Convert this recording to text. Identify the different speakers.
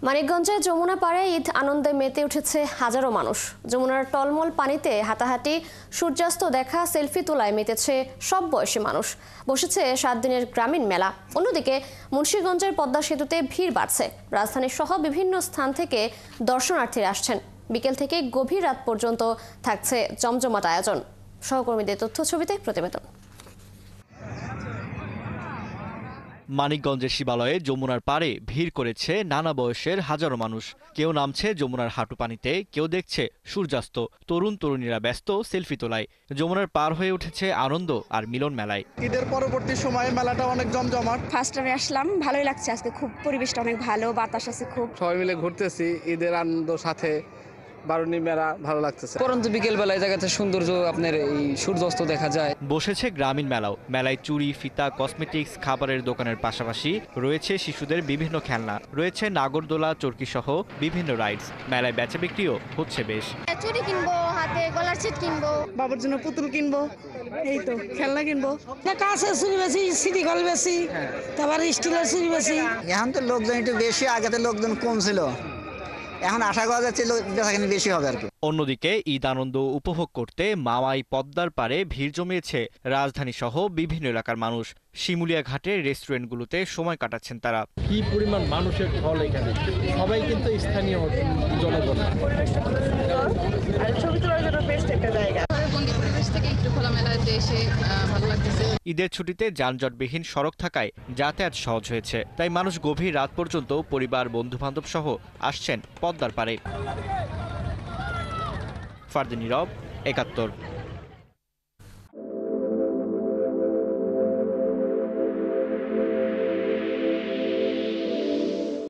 Speaker 1: মানিকগঞ্জে যমুনা পাড়ে ঈদ আনন্দে মেতে উঠেছে হাজারো মানুষ। যমুনার টলমল পানিতে হাঁটাহাঁটি, সূর্যাস্ত দেখা, সেলফি তোলায় মেতেছে সব বয়সী মানুষ। বসেছে 7 দিনের গ্রামীণ মেলা। অন্যদিকে মুন্সিগঞ্জের পদ্মা সেতুতে ভিড় বাড়ছে। রাজধানী সহ বিভিন্ন স্থান থেকে দর্শনার্থীরা আসছেন। বিকেল থেকে গভীর রাত পর্যন্ত থাকছে জমজমাট আয়োজন। সহকর্মীদের তথ্য ছবিতে প্রতিবেদন।
Speaker 2: মানিকগঞ্জের শিবালয়ে যমুনার পাড়ে ভিড় করেছে নানা বয়সের হাজারো মানুষ। কেউ নামছে যমুনার হাঁটু পানিতে, কেউ দেখছে সূর্যাস্ত। তরুণ তরুণীরা ব্যস্ত সেলফি তোলায়। যমুনার পার হয়ে উঠেছে আনন্দ আর মিলন মেলায়।
Speaker 3: ঈদের পরবর্তী সময়ে মেলাটা অনেক জমজমাট।
Speaker 4: ফার্স্ট টাইমে আসলাম, ভালোই লাগছে। আজকে খুব পরিবেশটা অনেক ভালো, বাতাস আছে খুব।
Speaker 3: সবাই মিলে ঘুরতেছি ঈদের আনন্দ সাথে। বারুনি মেলা ভালো লাগতেছে।
Speaker 5: পরন্তু বিকেল বেলায় জায়গাতে সৌন্দর্য আপনার এই সূর্যাস্ত দেখা যায়।
Speaker 2: বসেছে গ্রামীণ মেলাও। মেলায় চুড়ি, ফিতা, কসমেটিক্স, খাবারের দোকানের পাশাপাশি রয়েছে শিশুদের বিভিন্ন খেলনা, রয়েছে নাগরদোলা, চরকি সহ বিভিন্ন রাইডস। মেলায় বেচা বিক্রিও হচ্ছে বেশ।
Speaker 6: চুড়ি কিনবো, হাতে গলার সেট কিনবো,
Speaker 4: বাবার জন্য পুতুল কিনবো, এই তো খেলনা কিনবো।
Speaker 7: কাঁচের চুড়ি বেশি, সিটি কল বেশি, তারপর স্টিলের চুড়ি বেশি।
Speaker 8: এখন তো লোকজন একটু বেশি, আগে তো লোকজন কম ছিল। এখন আশা করা যাচ্ছে বেচাকেনি বেশি হবে আর কি।
Speaker 2: অন্যদিকে ঈদ আনন্দ উপভোগ করতে মাওয়াই পদ্মার পারে ভিড় জমিয়েছে রাজধানী সহ বিভিন্ন এলাকার মানুষ। শিমুলিয়া ঘাটের রেস্টুরেন্টগুলোতে সময় কাটাচ্ছেন তারা।
Speaker 9: কি পরিমাণ মানুষের ঢল এখানে, সবাই কিন্তু স্থানীয় জনগণ।
Speaker 4: ছবি তোলার জন্য বেস্ট একটা জায়গা।
Speaker 2: ঈদের ছুটিতে যানজটবিহীন সড়ক থাকায় যাতায়াত সহজ হয়েছে। তাই মানুষ গভীর রাত পর্যন্ত পরিবার, বন্ধু-বান্ধব সহ আসছেন পদ্মার পারে। ফারদিন নীরব, ৭১।